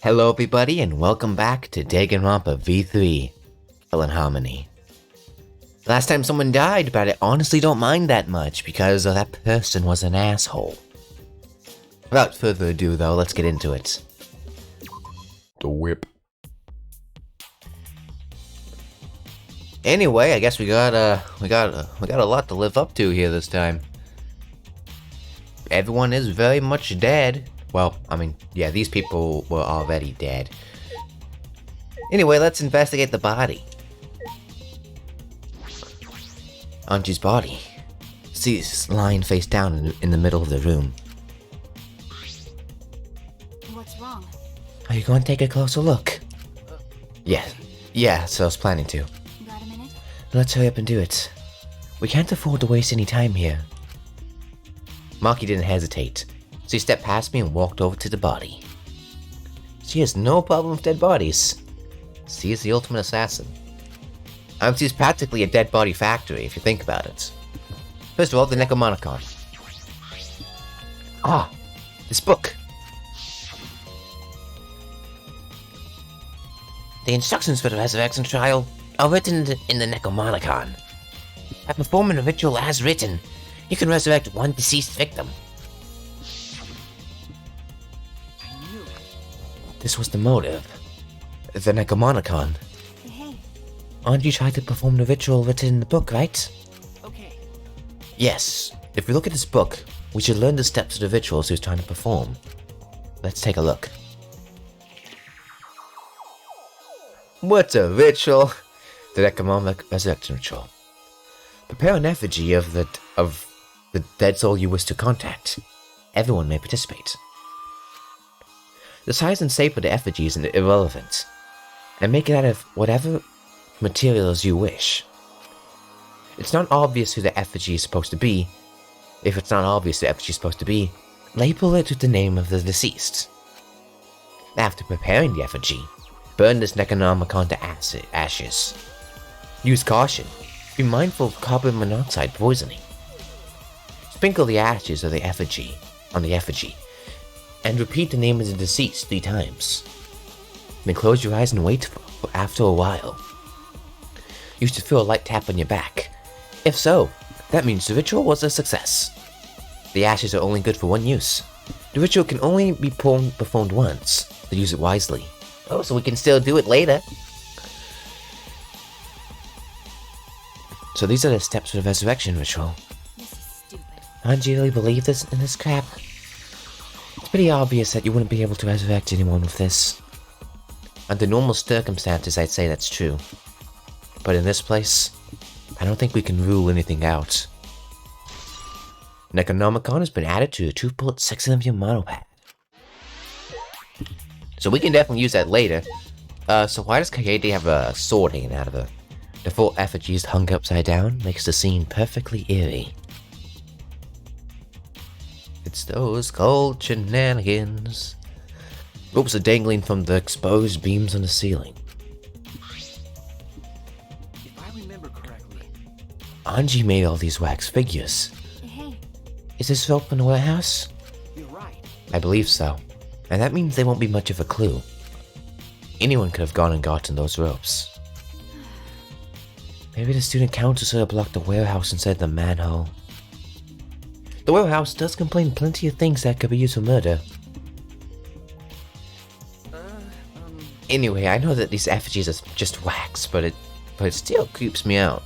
Hello everybody and welcome back to Danganronpa V3, Hell in Harmony. Last time someone died, but I honestly don't mind that much because that person was an asshole. Without further ado though, let's get into it. The whip. Anyway, I guess we got a lot to live up to here this time. Everyone is very much dead. Well, I mean, yeah, these people were already dead. Anyway, let's investigate the body. Anji's body. She's lying face down in the middle of the room. What's wrong? Are you going to take a closer look? Yeah, so I was planning to. Got a minute? Let's hurry up and do it. We can't afford to waste any time here. Maki didn't hesitate. She stepped past me and walked over to the body. She has no problem with dead bodies. She is the ultimate assassin. She's practically a dead body factory if you think about it. First of all, the Necromonicon. Ah, this book. The instructions for the resurrection trial are written in the Necromonicon. By performing a ritual as written, you can resurrect one deceased victim. This was the motive. The Necromonicon. Hey. Anji tried to perform the ritual written in the book, right? Okay. Yes. If we look at this book, we should learn the steps of the rituals he was trying to perform. Let's take a look. What's a ritual? The Necromonicon resurrection ritual. Prepare an effigy of the dead soul you wish to contact. Everyone may participate. The size and shape of the effigy is irrelevant, and make it out of whatever materials you wish. It's not obvious who the effigy is supposed to be. If it's not obvious who the effigy is supposed to be, label it with the name of the deceased. After preparing the effigy, burn this Necronomicon to ashes. Use caution. Be mindful of carbon monoxide poisoning. Sprinkle the ashes of the effigy on the effigy, and repeat the name of the deceased 3 times. Then close your eyes and wait for after a while. You should feel a light tap on your back. If so, that means the ritual was a success. The ashes are only good for one use. The ritual can only be performed once, so use it wisely. Oh, so we can still do it later. So these are the steps for the resurrection ritual. This is stupid. Anji really believe in this crap? It's pretty obvious that you wouldn't be able to resurrect anyone with this. Under normal circumstances, I'd say that's true. But in this place, I don't think we can rule anything out. Necronomicon has been added to the truth-bullet section of your monopad. So we can definitely use that later. So why does Kagete have a sword hanging out of her? The 4 effigies hung upside down makes the scene perfectly eerie. It's those cold shenanigans. Ropes are dangling from the exposed beams on the ceiling. If I remember correctly, Anji made all these wax figures. Hey. Is this rope in the warehouse? you're right. I believe so. And that means they won't be much of a clue. Anyone could have gone and gotten those ropes. Maybe the student council should have blocked the warehouse instead of the manhole. The warehouse does contain plenty of things that could be used for murder. Anyway, I know that these effigies are just wax, but it still creeps me out.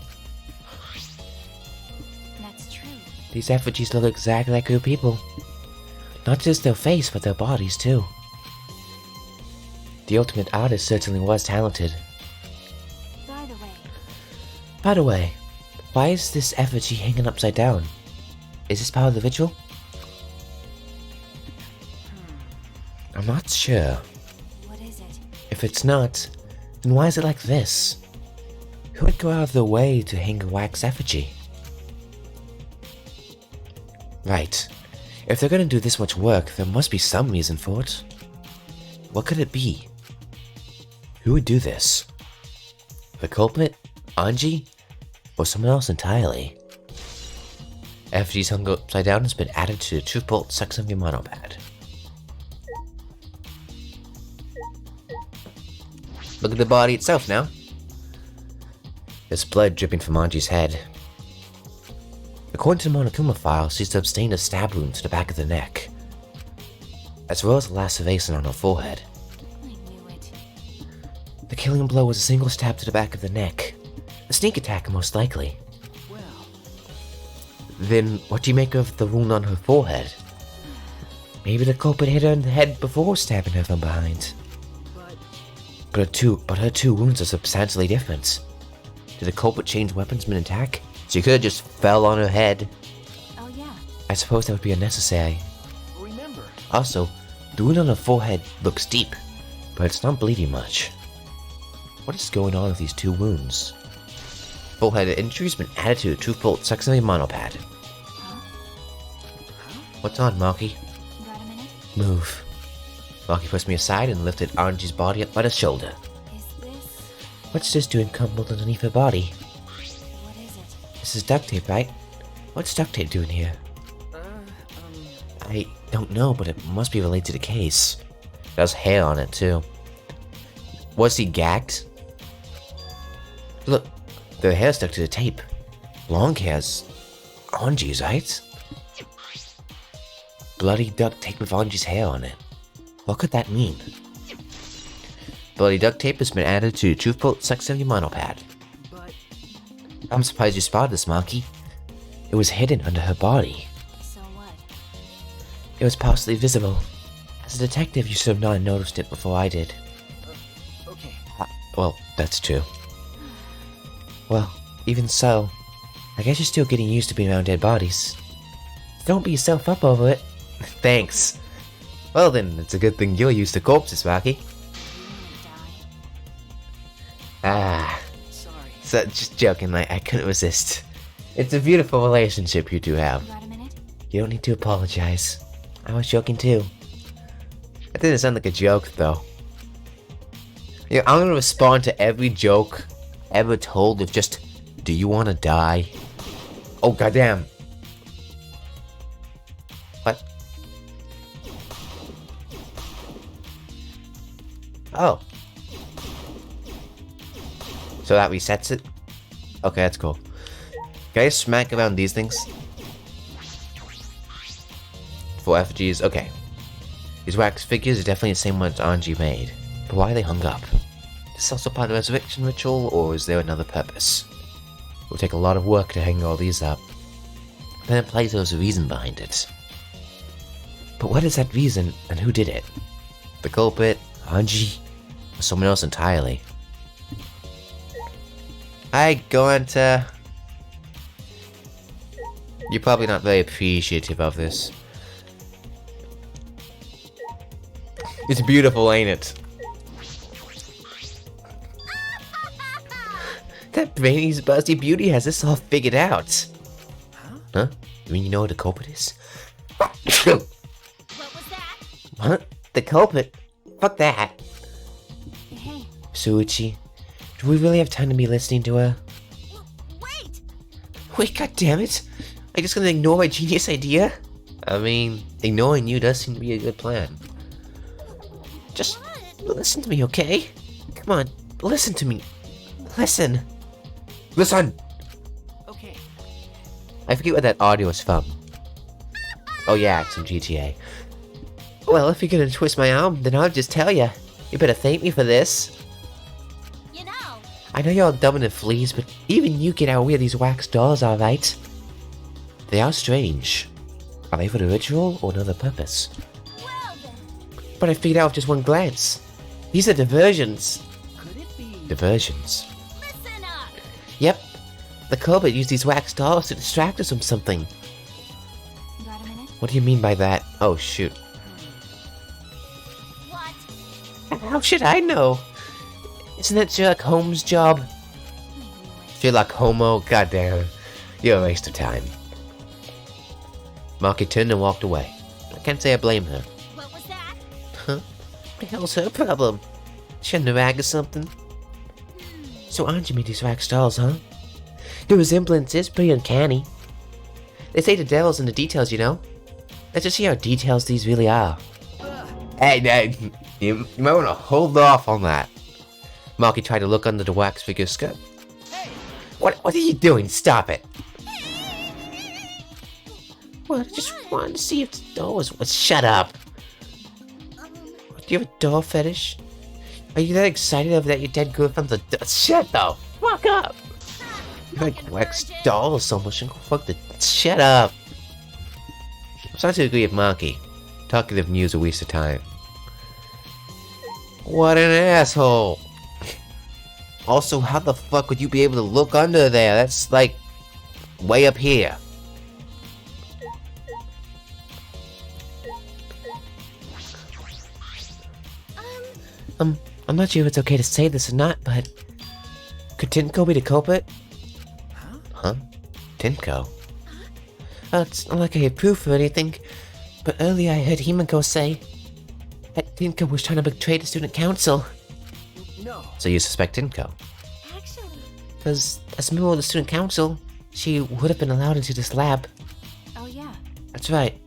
That's true. These effigies look exactly like real people. Not just their face, but their bodies too. The ultimate artist certainly was talented. By the way, why is this effigy hanging upside down? Is this part of the ritual? I'm not sure. What is it? If it's not, then why is it like this? Who would go out of their way to hang a wax effigy? Right. If they're gonna do this much work, there must be some reason for it. What could it be? Who would do this? The culprit? Anji? Or someone else entirely? Effigies hung upside down has been added to the truth-bullet section of your monopad. Look at the body itself now. There's blood dripping from Anji's head. According to the Monokuma file, she's sustained a stab wound to the back of the neck, as well as a laceration on her forehead. I knew it. The killing blow was a single stab to the back of the neck. A sneak attack, most likely. Well, Then, what do you make of the wound on her forehead? Maybe the culprit hit her in the head before stabbing her from behind. but But her two wounds are substantially different. Did the culprit change weapons mid-attack? She could have just fell on her head. Oh yeah. I suppose that would be unnecessary. remember, Also, the wound on her forehead looks deep, but it's not bleeding much. What is going on with these two wounds? Forehead injury's been added to a truthful succinylate monopad. Huh? What's on, Maki? Got a minute? Move. Maki pushed me aside and lifted Anji's body up by the shoulder. Is this... What's this doing crumbled underneath her body? What is it? This is duct tape, right? What's duct tape doing here? I don't know, but it must be related to the case. There's hair on it, too. Was he gagged? Look, the hair stuck to the tape. Long hair's Anji's, right? Bloody duct tape with Anji's hair on it. What could that mean? Bloody duct tape has been added to the truthful succinylate monopad. but I'm surprised you spotted this, Maki. It was hidden under her body. So what? It was partially visible. As a detective, you should have not noticed it before I did. okay. Well, that's true. Well, even so, I guess you're still getting used to being around dead bodies. Don't beat yourself up over it. Thanks. Well then, it's a good thing you're used to corpses, Maki. You need to die. Ah, Sorry. so just joking, I couldn't resist. It's a beautiful relationship you two have. Got a minute? You don't need to apologize. I was joking too. That didn't sound like a joke, though. Yeah, I'm gonna respond to every joke ever told with just, do you wanna die? Oh, goddamn. What? Oh. So that resets it? Okay, that's cool. Can I smack around these things? For effigies, okay. These wax figures are definitely the same ones Anji made. But why are they hung up? Is this also part of the resurrection ritual, or is there another purpose? It will take a lot of work to hang all these up. Then it implies there was a reason behind it. But what is that reason, and who did it? The culprit, Anji, or someone else entirely? Hi, Goenta. You're probably not very appreciative of this. It's beautiful, ain't it? That Brady's busty beauty has this all figured out. Huh? You mean you know what the culprit is? What was that? What? The culprit? Fuck that. Hey, Suichi, do we really have time to be listening to her? wait! Wait, goddammit! Are you just gonna ignore my genius idea? I mean, ignoring you does seem to be a good plan. Just listen to me, okay? Come on, listen to me. Listen. Listen! Okay. I forget where that audio is from. Oh yeah, it's from GTA. Well, if you're gonna twist my arm, then I'll just tell you. You better thank me for this. You know, I know you're all dumb and fleas, but even you get how weird these wax dolls are, right? They are strange. Are they for the ritual or another purpose? well then, But I figured out with just one glance. These are diversions. Could it be? Diversions. listen up! Yep. The culprit used these wax dolls to distract us from something. Got a minute? What do you mean by that? Oh, shoot. What? How should I know? Isn't that Sherlock Holmes' job? I knew it. Sherlock Homo? Goddamn. You're a waste of time. Marky turned and walked away. I can't say I blame her. What was that? Huh? What the hell's her problem? She had a rag or something? So Anji made these wax dolls, huh? The resemblance is pretty uncanny. They say the devil's in the details, you know? Let's just see how details these really are. Hey, you might want to hold off on that. Marky tried to look under the wax figure skirt. What are you doing? Stop it. What? I just wanted to see if the door was... Shut up. Do you have a doll fetish? Are you that excited over that your dead girlfriend's a... Shut the fuck up. You like wax dolls so much and fuck the... Shut up. I'm starting to agree with Marky. Talkative news a waste of time. What an asshole. Also, how the fuck would you be able to look under there? That's like way up here. I'm not sure if it's okay to say this or not, but could Tinko be the culprit? Huh? Tinko? It's not like I have proof or anything, but earlier I heard Himiko say that Tinko was trying to betray the student council. No. So you suspect Tinko? Actually, Because as a member of the student council, she would have been allowed into this lab. oh yeah. That's right.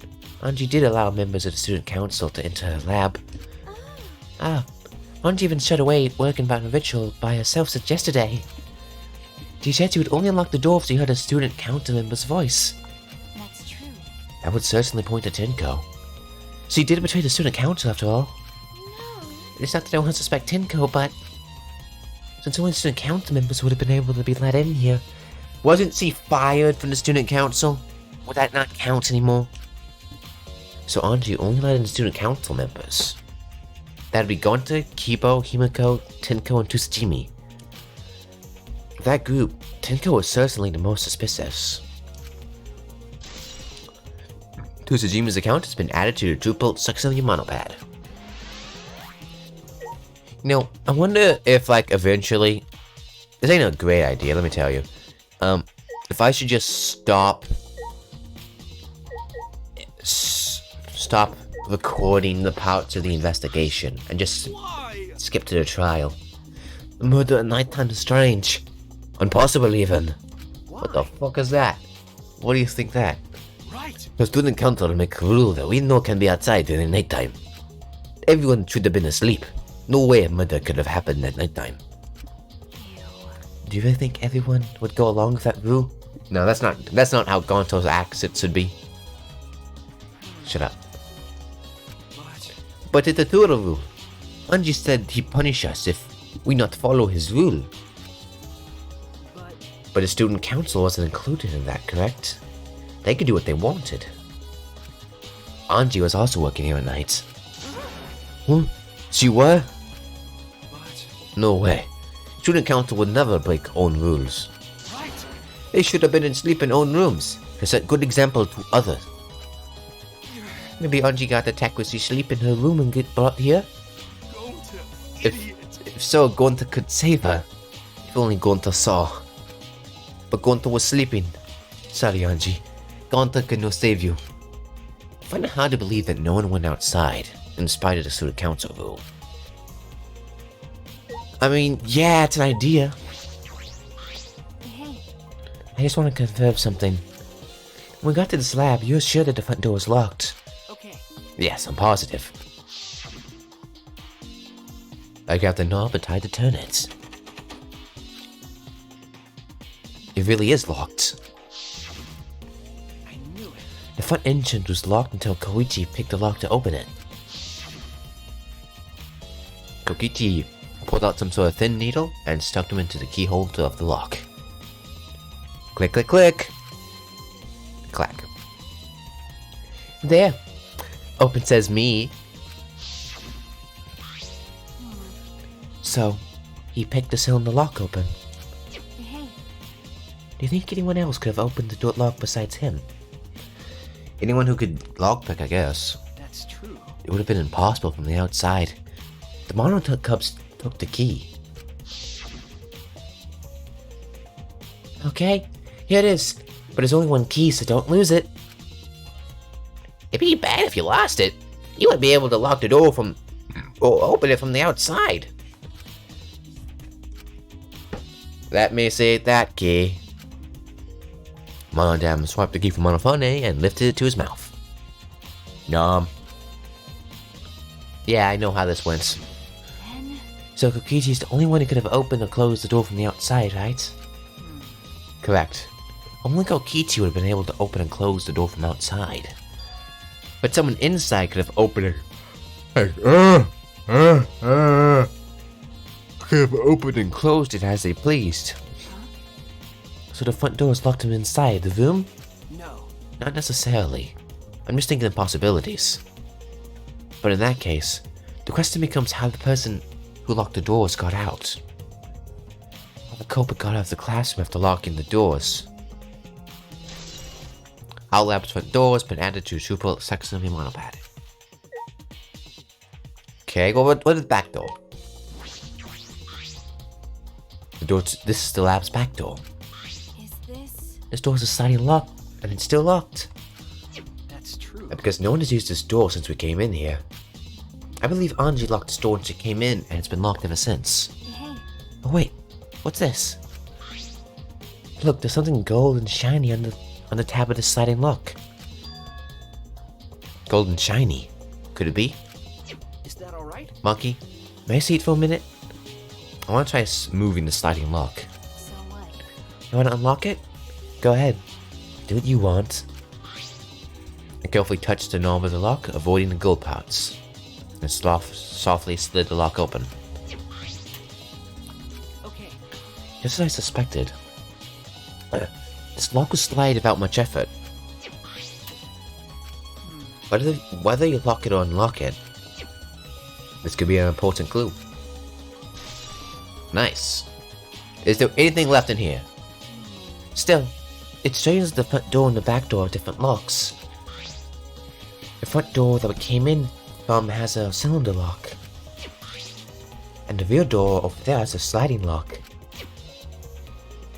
Anji did allow members of the student council to enter her lab. Anji even shut away working about a ritual by herself since yesterday. She said she would only unlock the door if she heard a student council member's voice. That's true. That would certainly point to Tinko. She did betray the student council after all. No. It's not that I want to suspect Tinko, but since only student council members would have been able to be let in here, wasn't she fired from the student council? Would that not count anymore? So Anji only let in student council members. That'd be Gonta, Kibo, Himiko, Tinko, and Tsujimi. Of that group, Tinko was certainly the most suspicious. Tsujimi's account has been added to the Drupal Successfully Monopad. You know, I wonder if, like, eventually... This ain't a great idea, let me tell you. If I should just stop recording the parts of the investigation and just skip to the trial. The murder at nighttime is strange. Impossible even. What the fuck is that? What do you think that? Right. The student council will make a rule that we know can be outside during nighttime. Everyone should have been asleep. No way a murder could have happened at nighttime. Do you really think everyone would go along with that rule? No, that's not how Gonto's acts it should be. Shut up. But it's a total rule. Anji said he'd punish us if we not follow his rule. But the student council wasn't included in that, correct? They could do what they wanted. Anji was also working here at night. Huh? She were? No way. Student council would never break own rules. They should have been asleep in own rooms to set good example to others. Maybe Anji got attacked when she sleep in her room and get brought here? If so, Gonta could save her. If only Gonta saw. But Gonta was sleeping. Sorry, Anji. Gonta could not save you. I find it hard to believe that no one went outside, in spite of the student council rule. I mean, yeah, it's an idea. Hey, I just want to confirm something. When we got to this lab, you were sure that the front door was locked. Okay. Yes, I'm positive. I got the knob and tried to turn it. It really is locked. I knew it. The front entrance was locked until Koichi picked the lock to open it. Koichi pulled out some sort of thin needle and stuck them into the keyhole of the lock. Click, click, click. Clack. There. Open says me. So, he picked the cylinder lock open. hey. Do you think anyone else could have opened the door lock besides him? Anyone who could lockpick, I guess. That's true. It would have been impossible from the outside. The Monotuck Cubs took the key. Okay, here it is. But there's only one key, so don't lose it. It'd be bad if you lost it. You wouldn't be able to lock the door from... or open it from the outside. Let me see that key. Monodam swiped the key from Monofone and lifted it to his mouth. Nom. Yeah, I know how this went. Then So Kokichi's the only one who could have opened or closed the door from the outside, right? Correct. Only Kokichi would have been able to open and close the door from outside. But someone inside could have opened it. Could have opened and closed it as they pleased. So the front door is locked from inside the room? No. Not necessarily. I'm just thinking of possibilities. But in that case, the question becomes how the person who locked the doors got out. How the culprit got out of the classroom after locking the doors. Our lab's front doors been added to triple section of your monopad. Okay, well, what is the back door? The door. This is the lab's back door. Is this? This door is a sliding lock, and it's still locked. That's true. Because no one has used this door since we came in here. I believe Anji locked this door when she came in, and it's been locked ever since. Hey. Oh wait, what's this? Look, there's something gold and shiny on the tab of this sliding lock. Gold and shiny. Could it be? Is that alright? Monkey, may I see it for a minute? I want to try moving the sliding lock. So what? You want to unlock it? Go ahead. Do what you want. I carefully touched the knob of the lock, avoiding the gold parts. And softly slid the lock open. Okay. Just as I suspected. This lock was slide without much effort. Whether you lock it or unlock it, this could be an important clue. Nice. Is there anything left in here? Still, it's strange that the front door and the back door are different locks. The front door that we came in from has a cylinder lock. And the rear door over there has a sliding lock.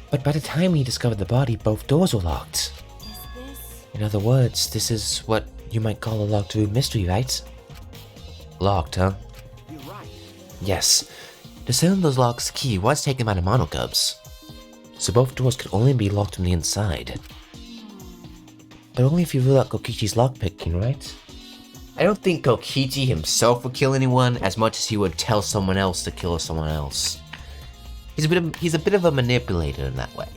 But by the time we discovered the body, both doors were locked. Is this? In other words, this is what you might call a locked room mystery, right? Locked, huh? You're right. Yes. The cylinder's lock's key was taken by the monocubs. So both doors could only be locked from the inside. But only if you rule out Kokichi's lockpicking, right? I don't think Kokichi himself would kill anyone as much as he would tell someone else to kill someone else. He's a bit of a manipulator in that way.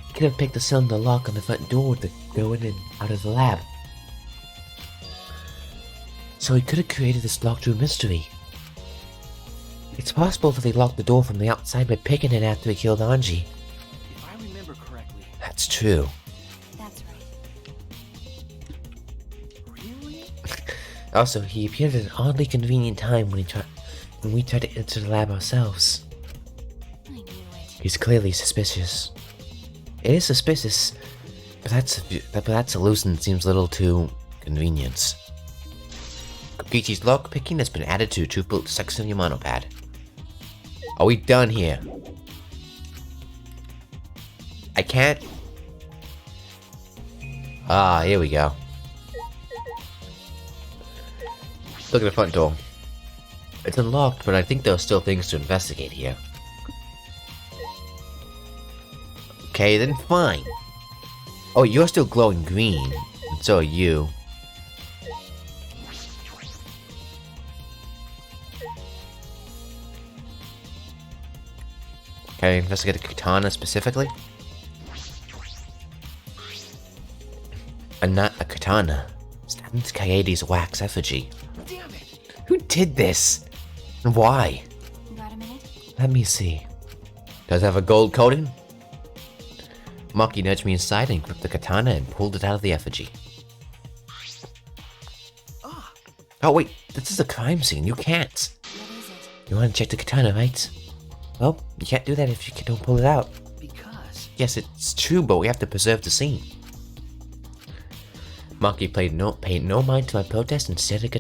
He could have picked the cylinder lock on the front door to go in and out of the lab. So he could have created this locked room mystery. It's possible that he locked the door from the outside by picking it after he killed Anji. If I remember correctly. That's true. That's right. Really? Also, he appeared at an oddly convenient time when we tried to enter the lab ourselves. I knew it. He's clearly suspicious. It is suspicious, but that solution seems a little too convenient. Kokichi's lockpicking has been added to triple section of your monopad. Are we done here? I can't. Ah, here we go. Look at the front door. It's unlocked, but I think there are still things to investigate here. Okay, then fine. Oh, you're still glowing green, and so are you. Can I investigate a katana specifically? Not a katana. Stabbed Kaede's wax effigy. Damn it! Who did this? And why? Got a minute? Let me see. Does it have a gold coating? Maki nudged me inside and gripped the katana and pulled it out of the effigy. Ah, Oh wait, this is a crime scene. You can't. What is it? You want to check the katana, right? Well, you can't do that if you don't pull it out. because. Yes, it's true, but we have to preserve the scene. Maki paid no mind to my protest and stared at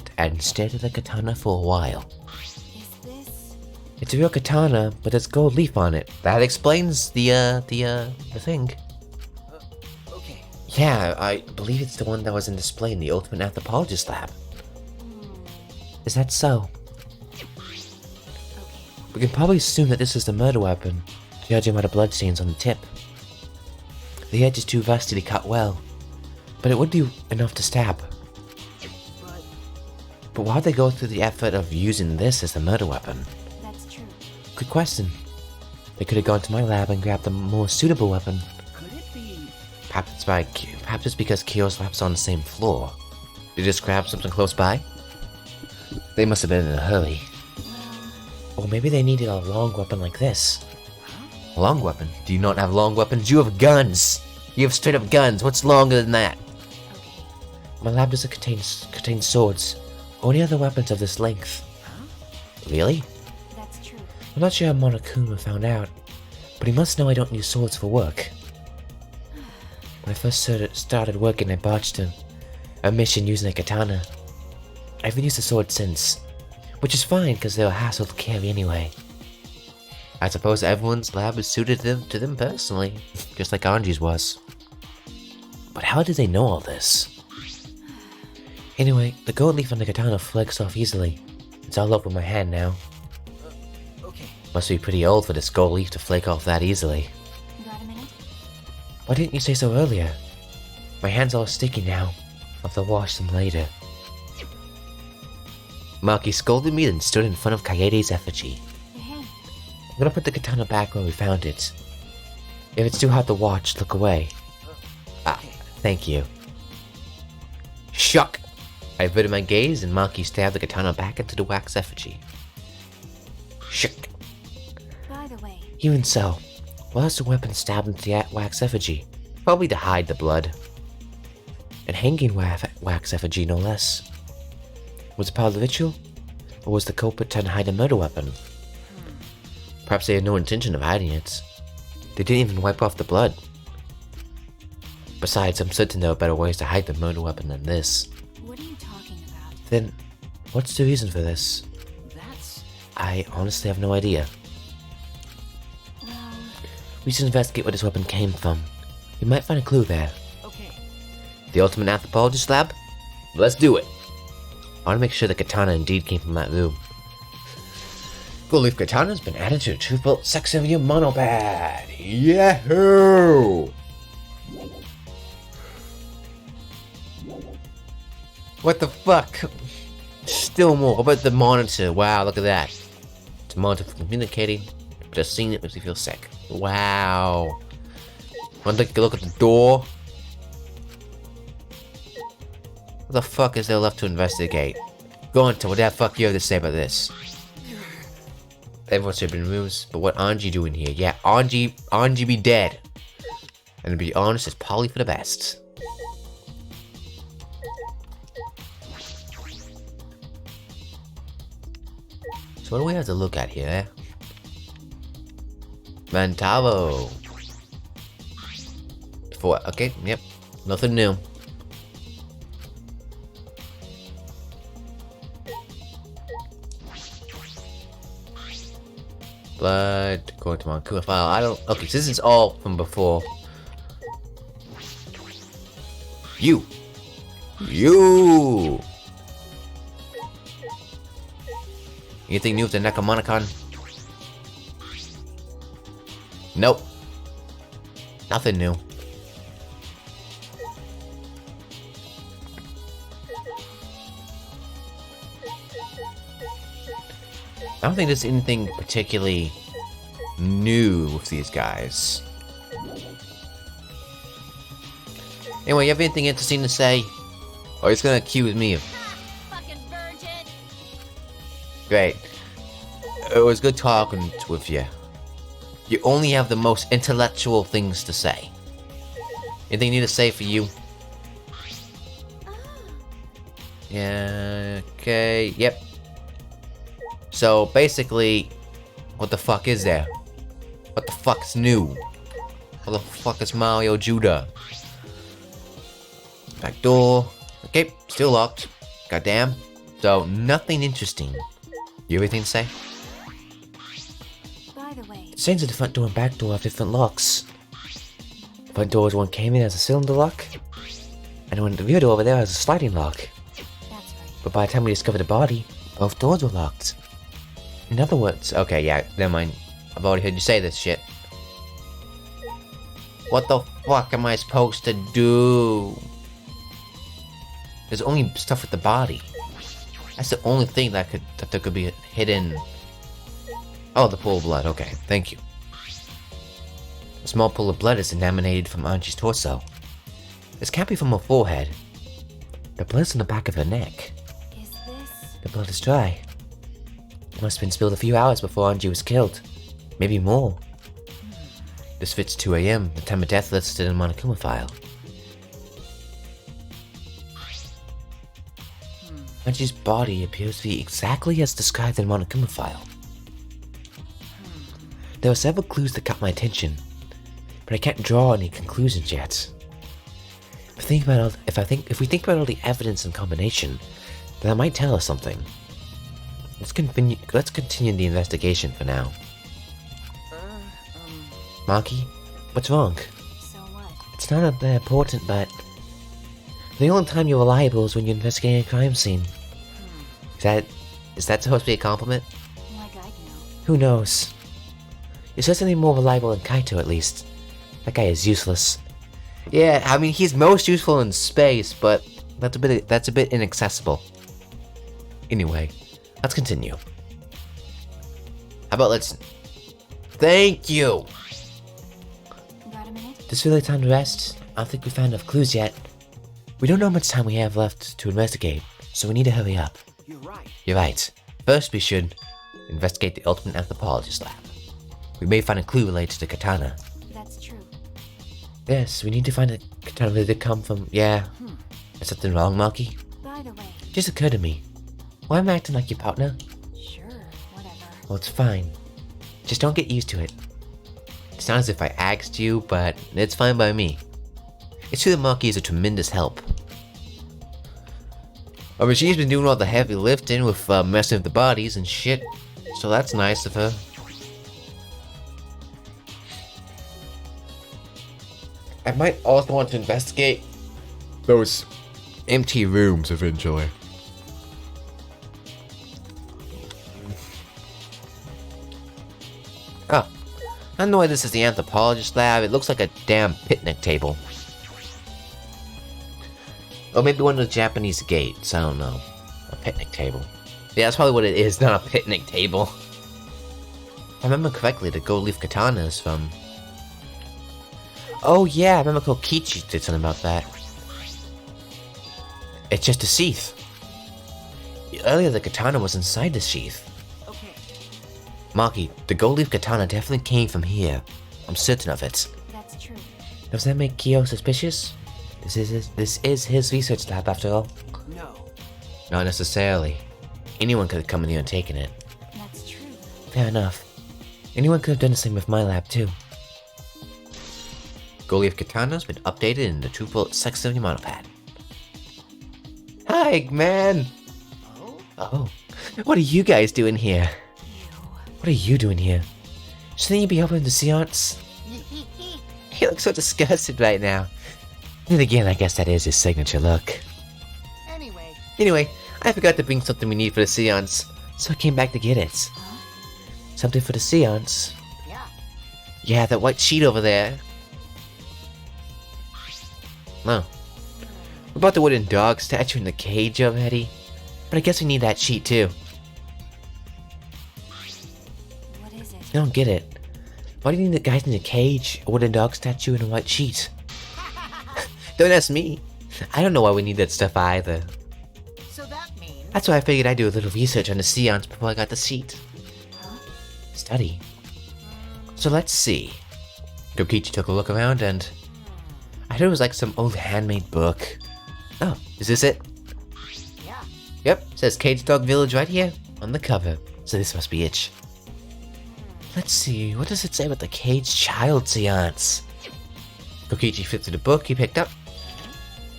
the katana for a while. Is this? It's a real katana, but there's gold leaf on it. That explains the thing. Okay. Yeah, I believe it's the one that was in display in the Ultimate Anthropologist lab. Is that so? Okay. We can probably assume that this is the murder weapon, judging by the bloodstains on the tip. The edge is too rusty to cut well, But it would be enough to stab. But But why'd they go through the effort of using this as the murder weapon? That's true. Good question. They could have gone to my lab and grabbed the more suitable weapon. could it be? Perhaps it's because Kyo's lab's on the same floor. They just grabbed something close by? They must have been in a hurry. Or maybe they needed a long weapon like this. A long weapon? Do you not have long weapons? You have guns! You have straight up guns. What's longer than that? Okay. My lab doesn't contain swords. Only other weapons of this length. Really? That's true. I'm not sure how Monokuma found out, but he must know I don't use swords for work. When I first started working, I botched a mission using a katana. I haven't used a sword since, which is fine because they're a hassle to carry anyway. I suppose everyone's lab is suited to them personally, just like Anji's was. But how did they know all this? Anyway, the gold leaf on the katana flakes off easily. It's all over my hand now. Okay. Must be pretty old for this gold leaf to flake off that easily. Got a minute? Why didn't you say so earlier? My hands are all sticky now. I'll have to wash them later. Maki scolded me and stood in front of Kaede's effigy. Hey. I'm gonna put the katana back where we found it. If it's too hard to watch, look away. Thank you. Shuck! I averted my gaze and Maki stabbed the katana back into the wax effigy. Shuck! By the way, Even so, why was the weapon stabbed into the wax effigy? Probably to hide the blood. And hanging wax effigy, no less. Was it part of the ritual? Or was the culprit trying to hide a murder weapon? Perhaps they had no intention of hiding it. They didn't even wipe off the blood. Besides, I'm certain there are better ways to hide the murder weapon than this. what are you talking about? Then, what's the reason for this? That's I honestly have no idea. Well, We should investigate where this weapon came from. We might find a clue there. okay. The ultimate anthropologist lab? Let's do it. I want to make sure the katana indeed came from that room. Gold leaf katana has been added to the truthful section of your monopad. Yahoo! What the fuck? Still more. What about the monitor? Wow, look at that. It's a monitor for communicating. Just seeing it makes me feel sick. Wow. Want to take a look at the door? What the fuck is there left to investigate? Go on to what the fuck you have to say about this. Everyone should have been in rooms, but what Anji doing here? Yeah, Anji be dead. And to be honest, it's probably for the best. So what do we have to look at here, eh? Mantavo. Okay, yep. Nothing new. Blood, according to my Monokuma file. I don't. Okay, so this is all from before. You! Anything new with the Necromonicon? Nope. Nothing new. I don't think there's anything particularly new with these guys. Anyway, you have anything interesting to say? Or he's gonna accuse me of... fucking virgin! Great. It was good talking with you. You only have the most intellectual things to say. Anything you need to say for you? Yeah, okay, yep. So, basically, what the fuck is there? What the fuck's new? What the fuck is Mario Judah? Back door. Okay, still locked. Goddamn. So, nothing interesting. You have anything to say? By the way, It seems that the front door and back door have different locks. The front door is one came in as a cylinder lock, and when the rear door over there has a sliding lock. that's right. But by the time we discovered the body, both doors were locked. In other words, okay, yeah, never mind. I've already heard you say this shit. What the fuck am I supposed to do? There's only stuff with the body. That's the only thing that there could be hidden. Oh, the pool of blood. Okay, thank you. A small pool of blood is emanated from Anji's torso. This can't be from her forehead. The blood's on the back of her neck. Is this? The blood is dry. It must have been spilled a few hours before Anji was killed. Maybe more. This fits 2 a.m., the time of death listed in the Monokuma file. Anji's body appears to be exactly as described in the Monokuma file. There were several clues that caught my attention, but I can't draw any conclusions yet. If we think about all the evidence in combination, then that might tell us something. Let's continue the investigation for now. Maki, what's wrong? So what? It's not that important, but the only time you're reliable is when you're investigating a crime scene. Is that supposed to be a compliment? Like I know. Who knows? You're certainly more reliable than Kaito, at least. That guy is useless. Yeah, I mean, he's most useful in space, but that's a bit inaccessible. Anyway, let's continue. How about let's... Thank you! Got a minute? This really time to rest. I don't think we found enough clues yet. We don't know how much time we have left to investigate, so we need to hurry up. You're right. You're right. First, we should investigate the Ultimate Anthropologist Lab. We may find a clue related to the katana. That's true. Yes, we need to find a katana that did come from... Yeah. Is something wrong, Maki? By the way, It just occurred to me. Why am I acting like your partner? sure, whatever. Well, it's fine. Just don't get used to it. It's not as if I asked you, but it's fine by me. It's true that Maki is a tremendous help. I mean, she's been doing all the heavy lifting with messing with the bodies and shit, so that's nice of her. I might also want to investigate Those empty rooms eventually. Oh, I don't know why this is the anthropologist lab. It looks like a damn picnic table. Or maybe one of the Japanese gates, I don't know. A picnic table. Yeah, that's probably what it is, not a picnic table. If I remember correctly, the gold leaf katana is from... Oh yeah, I remember Kokichi did something about that. It's just a sheath. Earlier the katana was inside the sheath. Okay. Maki, the gold leaf katana definitely came from here. I'm certain of it. That's true. Does that make Kyo suspicious? This is his research lab after all. No. Not necessarily. Anyone could have come in here and taken it. That's true. Fair enough. Anyone could have done the same with my lab too. Gold leaf katana's been updated in the true bullet section of your monopad. Hi, man! Oh? Oh, what are you guys doing here? What are you doing here? Shouldn't you be helping the seance? He looks so disgusted right now. Then again, I guess that is his signature look. Anyway, I forgot to bring something we need for the seance, so I came back to get it. Huh? Something for the seance? Yeah. Yeah, that white sheet over there. No. We bought the wooden dog statue in the cage already, but I guess we need that sheet too. What is it? I don't get it. Why do you need the guys in the cage, a wooden dog statue, and a white sheet? Don't ask me. I don't know why we need that stuff either. So that means... That's why I figured I'd do a little research on the seance before I got the sheet. Huh? Study. So let's see. Kokichi took a look around and... I heard it was like some old handmade book. Oh, is this it? Yeah. Yep, says Cage Dog Village right here on the cover. So this must be it. Let's see, what does it say about the Cage Child seance? Kokichi flipped through the book he picked up.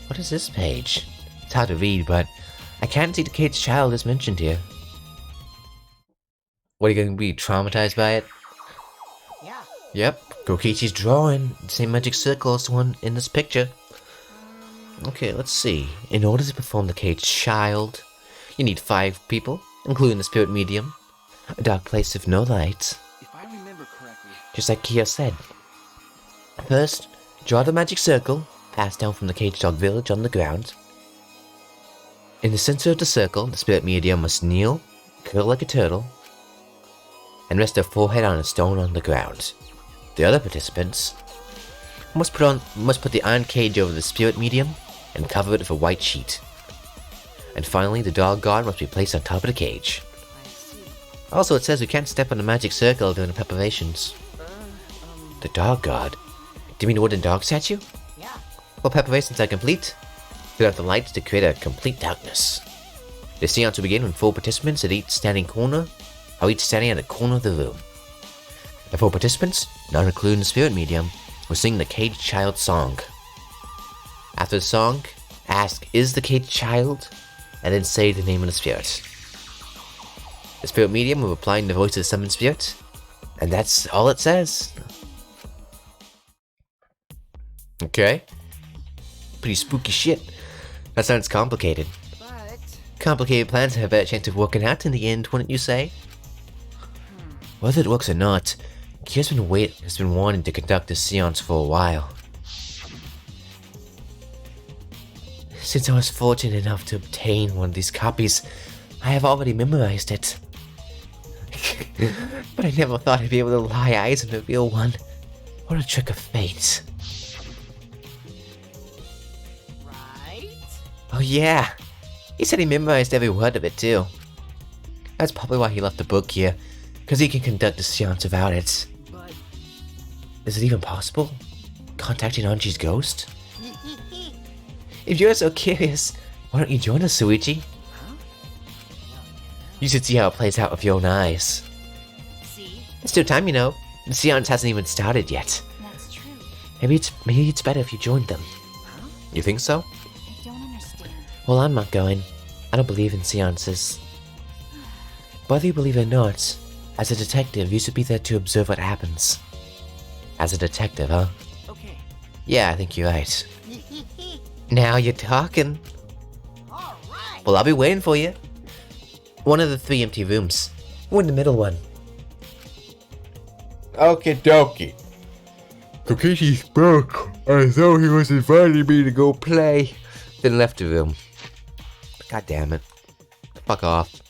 What is this page? It's hard to read, but I can't see the Cage Child is mentioned here. What, are you going to be traumatized by it? Yeah. Yep, Kokichi's drawing the same magic circle as the one in this picture. Okay, let's see. In order to perform the Cage Child, you need 5 people, including the spirit medium, a dark place with no light, If I remember correctly... just like Kyo said. First, draw the magic circle, passed down from the Cage Dog Village on the ground. In the center of the circle, the spirit medium must kneel, curl like a turtle, and rest their forehead on a stone on the ground. The other participants must put the iron cage over the spirit medium and cover it with a white sheet. And finally, the dog god must be placed on top of the cage. I see. Also, it says we can't step on the magic circle during the preparations. The dog god? Do you mean the wooden dog statue? Yeah. Well, preparations are complete. Turn out the lights to create a complete darkness. The seance will begin when 4 participants at each standing at a corner of the room. The 4 participants, not including the spirit medium, will sing the caged child song. After the song, ask, "Is the caged child?" and then say the name of the spirit. The spirit medium will reply in the voice of the summoned spirit, and that's all it says. Okay. Pretty spooky shit. That sounds complicated. But Complicated plans have a better chance of working out in the end, wouldn't you say? Whether it works or not, Kira's been wanting to conduct this seance for a while. Since I was fortunate enough to obtain one of these copies, I have already memorized it. But I never thought I'd be able to lie eyes on the real one. What a trick of fate. right? Oh yeah, he said he memorized every word of it too. That's probably why he left the book here, because he can conduct a seance without it. But Is it even possible? Contacting Anji's ghost? If you're so curious, why don't you join us, Suichi? huh? You should see how it plays out with your own eyes. See? It's still time, you know. The seance hasn't even started yet. That's true. Maybe it's better if you joined them. Huh? You think so? I don't understand. Well, I'm not going. I don't believe in seances. Whether you believe it or not, as a detective, you should be there to observe what happens. As a detective, huh? Okay. Yeah, I think you're right. Now you're talking. All right. Well, I'll be waiting for you. One of the 3 empty rooms. We're in the middle one. Okie dokie. Kokichi spoke as though he was inviting me to go Play. Then left the room. God damn it. Fuck off.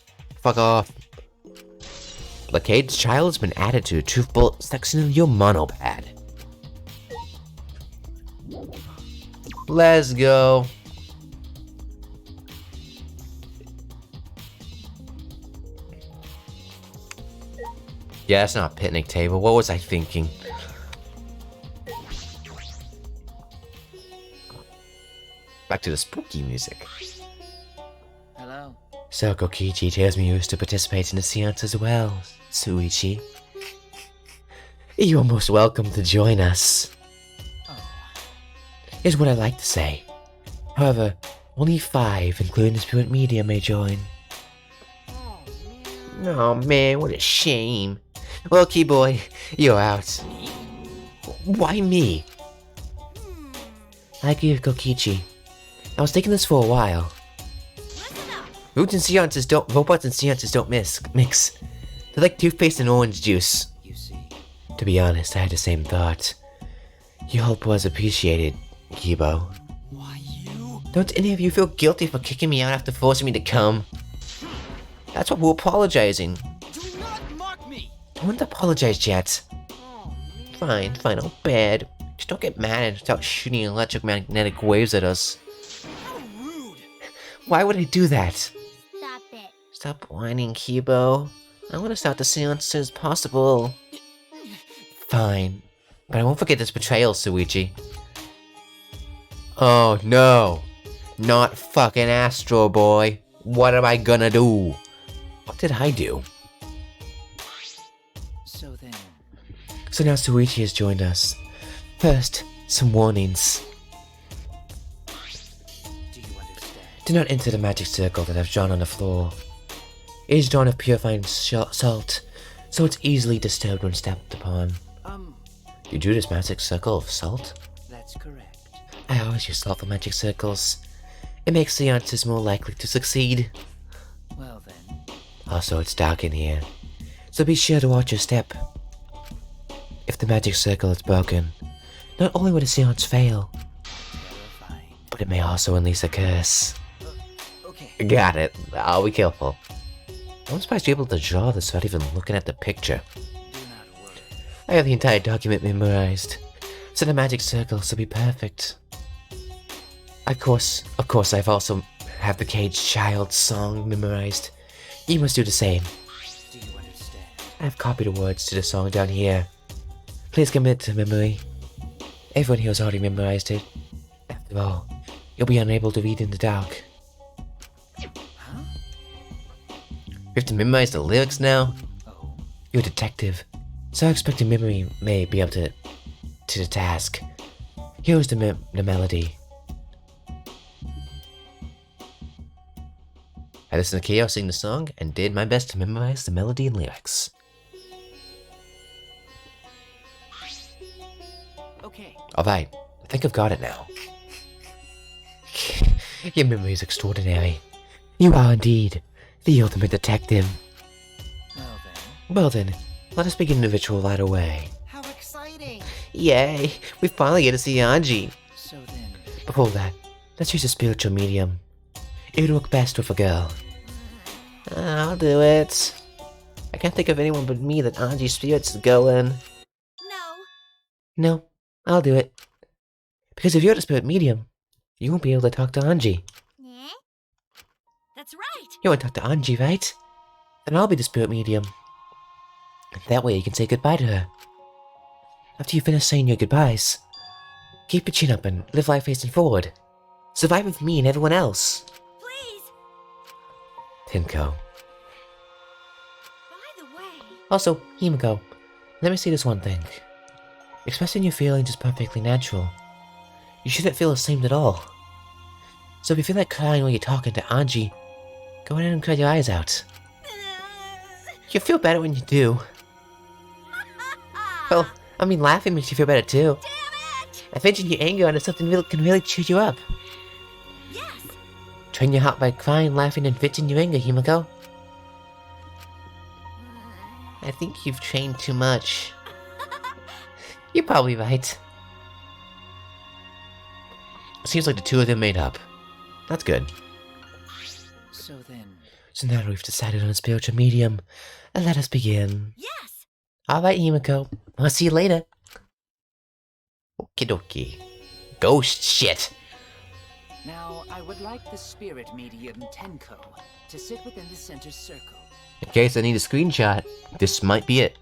Fuck off. The caged child has been added to the truth bullet section of your monopad. Let's go. Yeah, that's not a picnic table. What was I thinking? Back to the spooky music. Hello. So Kokichi tells me you used to participate in the seance as well, Suichi. You are most welcome to join us, Oh. is what I like to say. However, only 5, including the spirit medium, may join. Oh man. Oh man, what a shame. Well, Keyboy, you're out. Why me? I agree with Kokichi. I was thinking this for a while. Robots and seances don't mix. They're like toothpaste and orange juice. You see. To be honest, I had the same thought. Your help was appreciated, Kibo. Why you? Don't any of you feel guilty for kicking me out after forcing me to come? That's what we're apologizing. Do not mock me. Don't apologize yet. Oh man. Fine, I'll bad. Just don't get mad and start shooting electromagnetic waves at us. How rude. Why would I do that? Stop it. Stop whining, Kibo. I want to start the seance as soon as possible. Fine. But I won't forget this betrayal, Suichi. Oh no. Not fucking Astro Boy. What am I gonna do? What did I do? So then. So now Suichi has joined us. First, some warnings. Do you understand? Do not enter the magic circle that I've drawn on the floor. It is drawn of purifying salt, so it's easily disturbed when stepped upon. You drew this magic circle of salt? That's correct. I always use salt for magic circles. It makes seances more likely to succeed. Well then. Also, it's dark in here, so be sure to watch your step. If the magic circle is broken, not only will the seance fail, Terrifying. but it may also unleash a curse. Okay. Got it. I'll be careful. I'm surprised you're able to draw this without even looking at the picture. Do not worry. I have the entire document memorized. So the magic circles will be perfect. Of course, I've also have the Caged Child song memorized. You must do the same. Do you understand? I have copied the words to the song down here. Please commit to memory. Everyone here has already memorized it. After all, you'll be unable to read in the dark. Huh? We have to memorize the lyrics now? Oh. You're a detective, so I expect your memory may be up to the task. Here's the melody. I listened to Chaos sing the song and did my best to memorize the melody and lyrics. Okay. Alright, I think I've got it now. Your memory is extraordinary. You are indeed the ultimate detective. Well then. Well then, let us begin the ritual right away. How exciting! Yay! We finally get to see Anji. So then. Before that, let's use a spiritual medium. It would work best with a girl. I'll do it. I can't think of anyone but me that Anji's spirit's going. No. No, I'll do it. Because if you're the spirit medium, you won't be able to talk to Anji. Yeah? That's right. You want to talk to Anji, right? Then I'll be the spirit medium. And that way you can say goodbye to her. After you finish saying your goodbyes, keep your chin up and live life facing forward. Survive with me and everyone else. Please. Tinko. By the way. Also, Himiko, let me say this one thing. Expressing your feelings is perfectly natural. You shouldn't feel ashamed at all. So if you feel like crying when you're talking to Anji, go ahead and cry your eyes out. You'll feel better when you do. Well, I mean, laughing makes you feel better too. Damn it! And venting your anger onto something can really cheer you up. Yes. Train your heart by crying, laughing, and venting your anger, Himiko. I think you've trained too much. You're probably right. Seems like the two of them made up. That's good. So then. So now we've decided on a spiritual medium, and let us begin. Yes. Alright, Himiko. I'll see you later. Okie dokie. Ghost shit. Now, I would like the spirit medium Tenko to sit within the center circle. In case I need a screenshot, this might be it.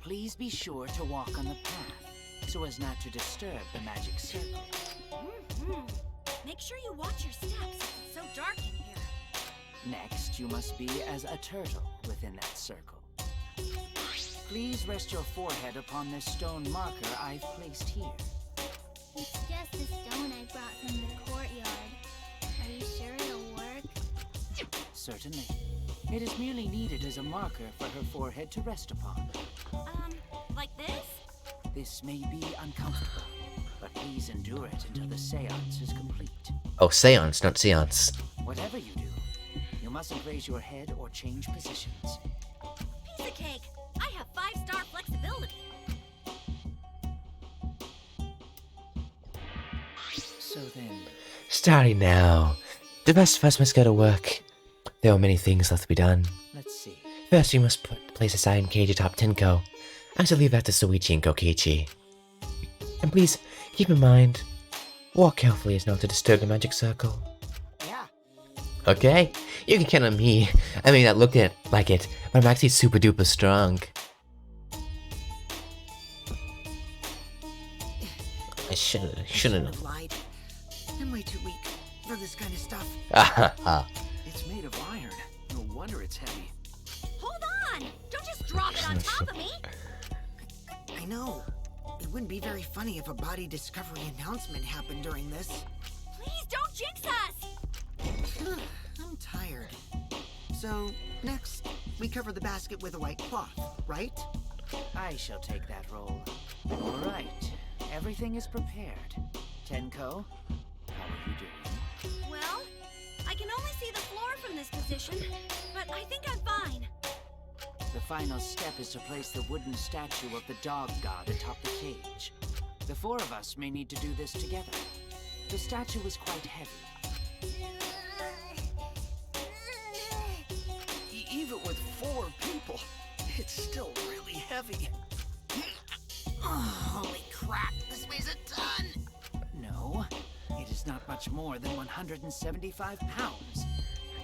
Please be sure to walk on the path, so as not to disturb the magic circle. Make sure you watch your steps. It's so dark in here. Next, you must be as a turtle within that circle. Please rest your forehead upon this stone marker I've placed here. It's just a stone I brought from the courtyard. Are you sure it'll work? Certainly. It is merely needed as a marker for her forehead to rest upon. Like this? This may be uncomfortable, but please endure it until the seance is complete. Oh, seance, not seance. Whatever you do, you mustn't raise your head or change positions. Piece of cake. I have 5-star flexibility. So then, Starting now. The rest of us must go to work. There are many things left to be done. let's see. First, you must place a sign cage atop Tenko. I shall leave that to Soichi and Kokichi. And please, keep in mind, walk carefully as not to disturb the magic circle. Yeah. Okay? You can count on me. I may not look like it, but I'm actually super duper strong. I shouldn't have. Lied. I'm way too weak for this kind of stuff. Ah, It's made of iron. No wonder it's heavy. Hold on! Don't just drop it on top of me! I know. It wouldn't be very funny if a body discovery announcement happened during this. Please don't jinx us! I'm tired. So, next, we cover the basket with a white cloth, right? I shall take that role. All right, everything is prepared. Tenko, how are you doing? Well, I can only see the floor from this position, but I think I'm fine. The final step is to place the wooden statue of the dog god atop the cage. The 4 of us may need to do this together. The statue is quite heavy. apple. It's still really heavy. Oh, holy crap, this weighs a ton! No, it is not much more than 175 pounds.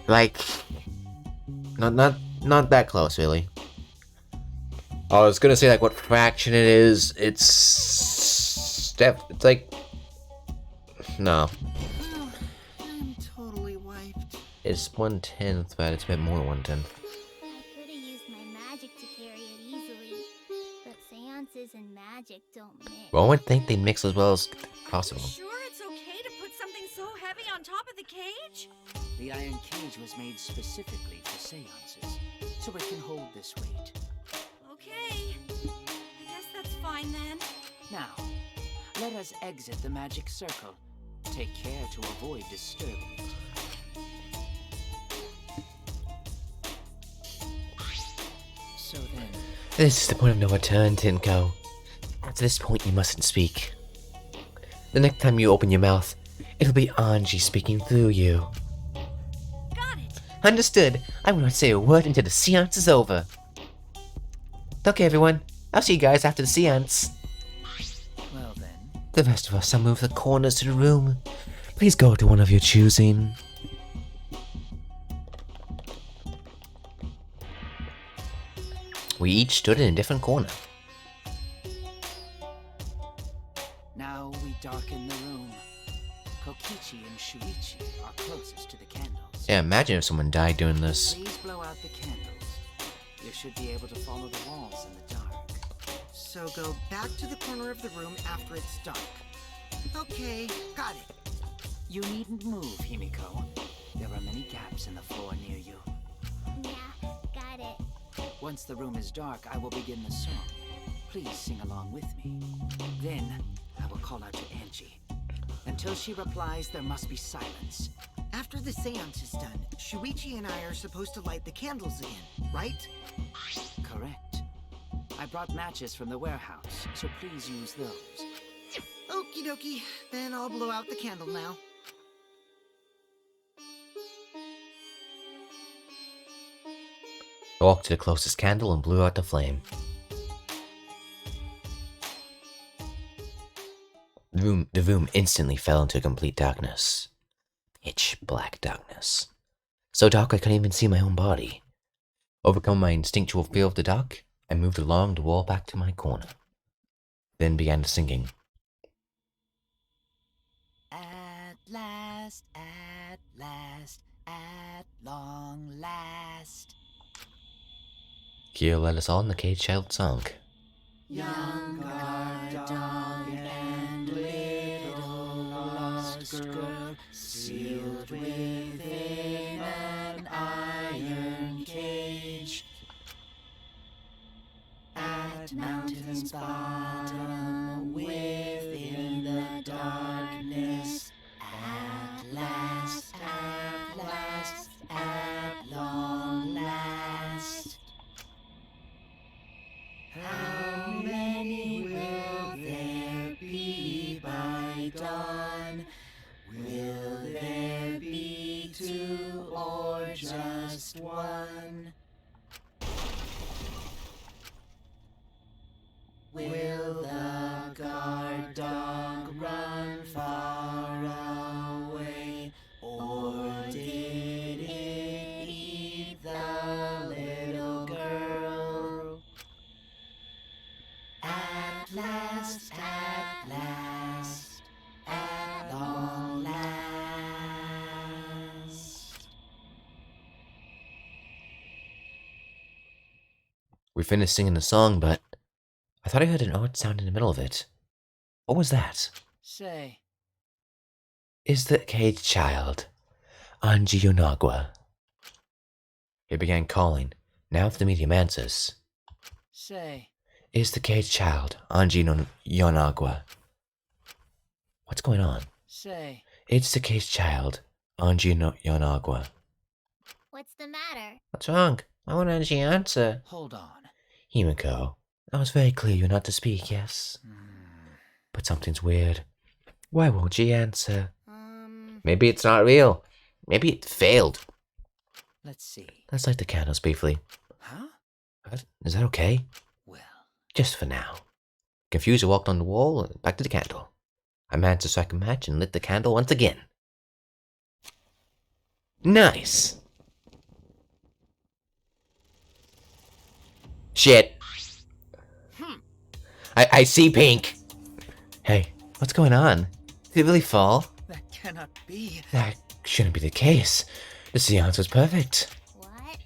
Like, not that close, really. I was gonna say like what fraction it is. It's like no. I'm totally wiped. It's 1/10, but it's a bit more than 1/10. I could have used my magic to carry it easily, but seances and magic don't mix. One would think they mix as well as possible. Sure it's okay to put something so heavy on top of the cage? The iron cage was made specifically for seances, so it can hold this weight. Okay. I guess that's fine then. Now, let us exit the magic circle. Take care to avoid disturbing it. So then, This is the point of no return, Tinko. After this point, you mustn't speak. The next time you open your mouth, it'll be Anji speaking through you. Got it. Understood. I will not say a word until the seance is over. Okay, everyone. I'll see you guys after the seance. well then, The rest of us will move the corners to the room. Please go to one of your choosing. We each stood in a different corner. now we darken the room. Kokichi and Shuichi are closest to the candles. Yeah, imagine if someone died doing this. Please blow out the candles. You should be able to follow the walls in the dark. So go back to the corner of the room after it's dark. Okay, got it. You needn't move, Himiko. There are many gaps in the floor near you. Yeah, got it. Once the room is dark, I will begin the song. Please sing along with me. Then, I will call out to Angie. Until she replies, there must be silence. After the seance is done, Shuichi and I are supposed to light the candles again, right? Correct. I brought matches from the warehouse, so please use those. Okie dokie, then I'll blow out the candle now. I walked to the closest candle and blew out the flame. The room instantly fell into complete darkness. Pitch black darkness. So dark I couldn't even see my own body. Overcome my instinctual fear of the dark, I moved along the wall back to my corner. Then began singing. At last, at long last. Kyo led us all in the cage child song. Young guard dog and little lost girl, sealed within an iron cage. At mountain's bottom, within the darkness, at last, at long last. How many will there be by dawn? Will there be two or just one? Will the guard dog run far away, or did it eat the little girl? At last, at long last. We finished singing the song, but I thought I heard an odd sound in the middle of it. What was that? Say, Is the cage child Anji Yonagwa? He began calling. Now if the medium answers. say, Is the cage child Anji Yonagwa? What's going on? say. It's the cage child Anji Yonagwa. What's the matter? What's wrong? I want Anji to answer. Hold on. Himiko, I was very clear you're not to speak, yes? But something's weird. Why won't she answer? Maybe it's not real. Maybe it failed. Let's see. Let's light the candles briefly. Huh? What? Is that okay? Well, Just for now. Confused, I walked on the wall and back to the candle. I managed to strike a match and lit the candle once again. Nice! Shit! I see pink! Hey, what's going on? Did it really fall? That cannot be. That shouldn't be the case. The seance was perfect. What?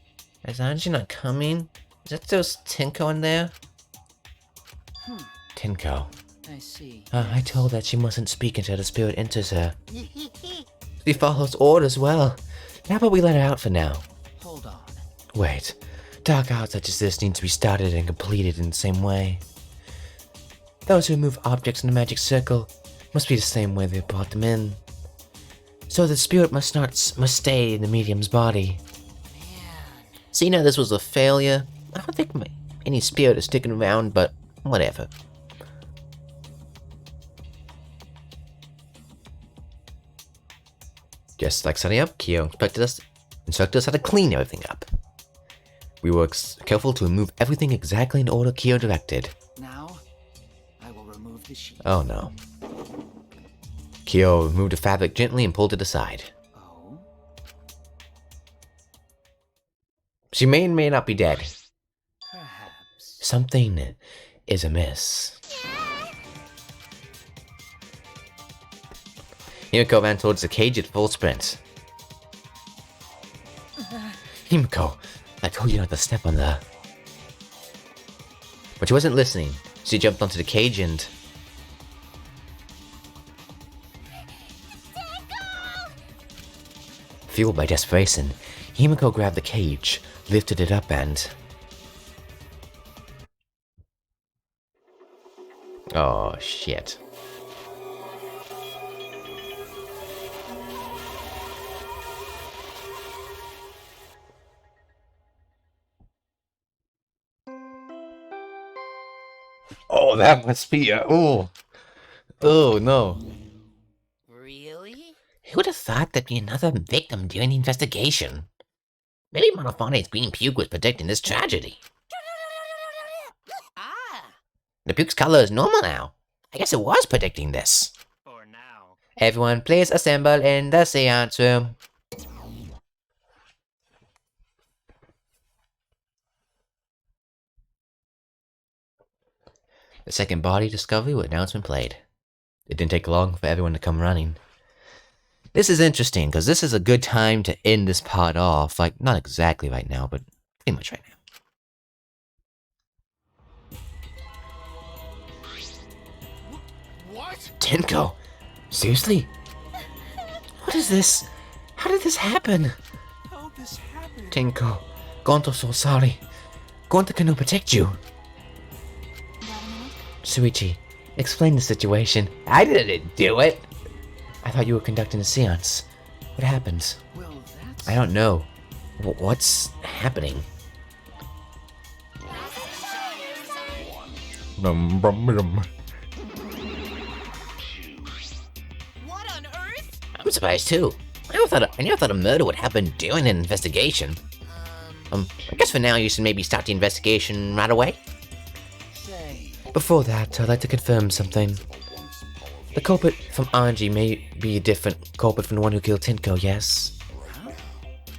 Is Angie not coming? Is that still Tinko in there? Tinko. I see. I told her that she mustn't speak until the spirit enters her. She follows orders well. How about we let her out for now? Hold on. Wait. Dark arts such as this need to be started and completed in the same way. Those who remove objects in the magic circle must be the same way they brought them in. So the spirit must stay in the medium's body. See, now this was a failure. I don't think any spirit is sticking around, but whatever. Just like setting up, Kyo instructed us how to clean everything up. We were careful to remove everything exactly in the order Kyo directed. Now, I will remove the sheet. Oh no. Kyo removed the fabric gently and pulled it aside. Oh? She may and may not be dead. Perhaps. Something is amiss. Himiko ran towards the cage at full sprint. Himiko, I told you not to step on the... But she wasn't listening. She jumped onto the cage and... Fueled by desperation, Himiko grabbed the cage, lifted it up and... Oh, shit. Oh, that must be a... Oh. Oh, no. Really? Who would have thought there'd be another victim during the investigation? Maybe Monofone's green puke was predicting this tragedy. Ah! The puke's color is normal now. I guess it was predicting this. For now. Everyone, please assemble in the seance room. The second body discovery announcement played. It didn't take long for everyone to come running. This is interesting, because this is a good time to end this part off. Like, not exactly right now, but pretty much right now. What? Tinko! Seriously? What is this? How did this happen? How this happened? Tinko, Gonto so sorry. Gonto can protect you. Suichi, explain the situation. I didn't do it! I thought you were conducting a seance. What happened? Well, that's... I don't know. What's happening? What on earth? I'm surprised too. I never thought a murder would happen during an investigation. I guess for now you should maybe start the investigation right away. Say, Before that, I'd like to confirm something. The culprit from Anji may be a different culprit from the one who killed Tinko, yes?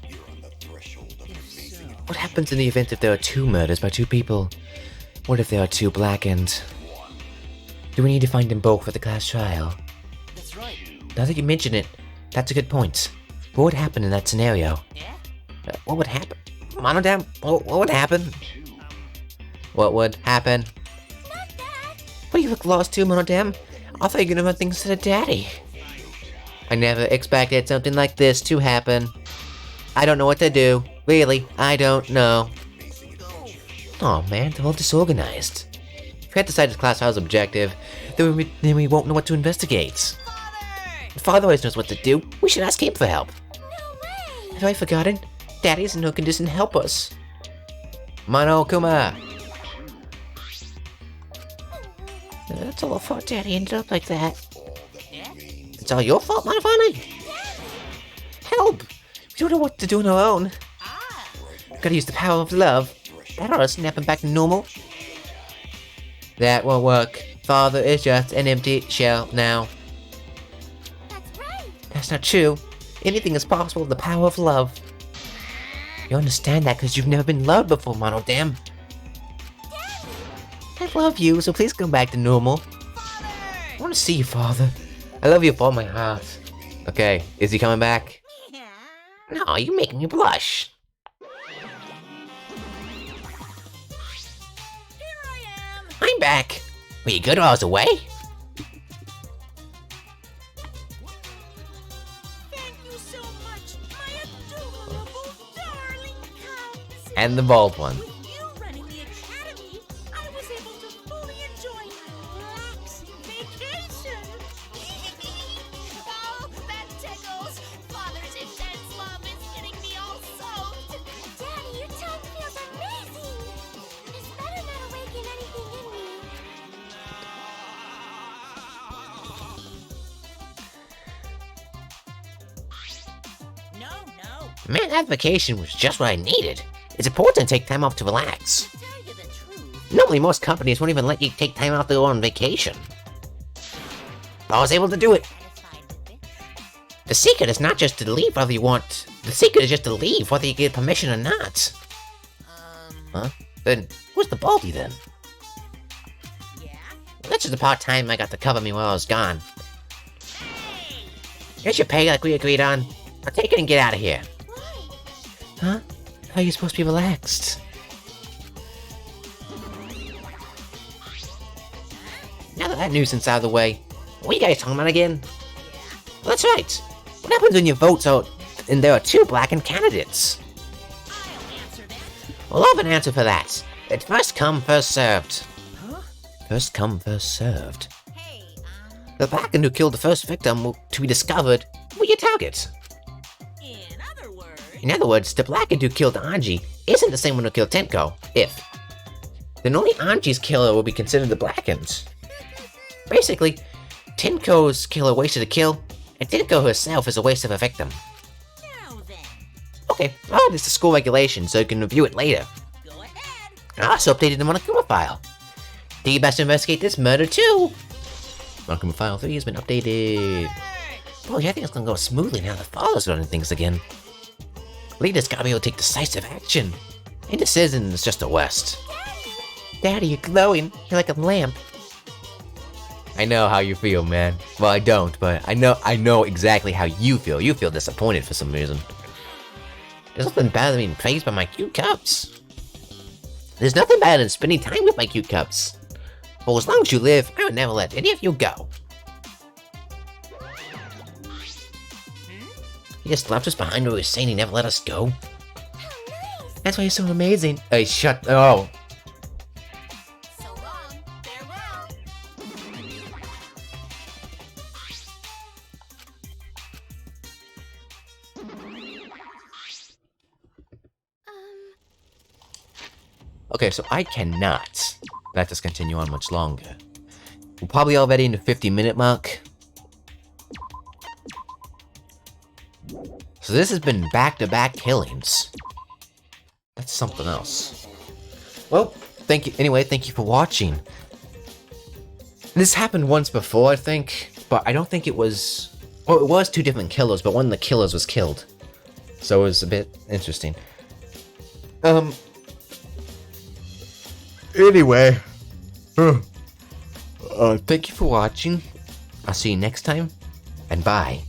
if so... What happens in the event if there are two murders by two people? What if there are two blackened? Do we need to find them both for the class trial? That's right. Now that you mention it, that's a good point. What would happen in that scenario? Yeah? What would happen? Monodam, what would happen? What would happen? What, you look lost too, Monodam? I thought you were gonna run things to the daddy. I never expected something like this to happen. I don't know what to do. Really, I don't know. Oh man, they're all disorganized. If we had decided the class trial's objective, then we won't know what to investigate. Father always knows what to do. We should ask him for help. No way! Have I forgotten? Daddy's in no condition to help us. Mono Kuma! That's all our fault Daddy ended up like that. Yeah? It's all your fault, Monofone? Help! We don't know what to do on our own. Ah! Gotta use the power of love. better or snap him back to normal? That won't work. Father is just an empty shell now. That's right. That's not true. Anything is possible with the power of love. You understand that because you've never been loved before, Mono Damn. I love you, so please come back to normal. I want to see you, Father. I love you with all my heart. Okay, is he coming back? No, you're making me blush. Here I am. I'm back. Were you good while I was away? Thank you so much, my adorable, darling cubs. And the bald one. With you running the academy, I was able to fully enjoy my relaxing vacation. Oh, that tickles. Father's intense love is getting me all soaked. Daddy, your tongue feels amazing. It's better not awaken anything in me. No. Man, that vacation was just what I needed. It's important to take time off to relax. To tell you the truth, Normally, most companies won't even let you take time off to go on vacation. But I was able to do it. satisfied with this. The secret is not just to leave whether you want. The secret is just to leave whether you get permission or not. Huh? Then, who's the baldy then? Yeah? That's just the part-time I got to cover me while I was gone. Here's your pay like we agreed on. Now take it and get out of here. Huh? How are you supposed to be relaxed? Now that nuisance out of the way, what are you guys talking about again? Well, that's right. What happens when you vote out and there are two blackened candidates? I'll answer that. Well, I have an answer for that. It's first come, first served. Huh? First come, first served. Hey, The blackened who killed the first victim to be discovered will be your target. in other words, In other words, the blackened who killed Anji isn't the same one who killed Tenko, if. Then only Anji's killer will be considered the blackened. Basically, Tenko's killer wasted a kill, and Tenko herself is a waste of a victim. now then, Okay, I'll add this to school regulations so you can review it later. go ahead. I also updated the Monokuma file. Do you best investigate this murder too? Monokuma file 3 has been updated. Boy, I think it's gonna go smoothly now that Father's running things again. Leaders gotta be able to take decisive action. Indecision is just a West. Daddy, you're glowing. You're like a lamp. I know how you feel, man. Well, I don't, but I know exactly how you feel. You feel disappointed for some reason. There's nothing better than being praised by my cute cubs. There's nothing better than spending time with my cute cubs. For as long as you live, I would never let any of you go. He just left us behind when he was saying he never let us go. That's why he's so amazing. Hey, shut. Oh. So long. Farewell. Okay, so I cannot let this continue on much longer. We're probably already in the 50-minute mark. So this has been back-to-back killings. That's something else. Well, thank you for watching. This happened once before, I think, but I don't think it was... Well, it was two different killers, but one of the killers was killed. So it was a bit interesting. Anyway. Thank you for watching. I'll see you next time, and bye.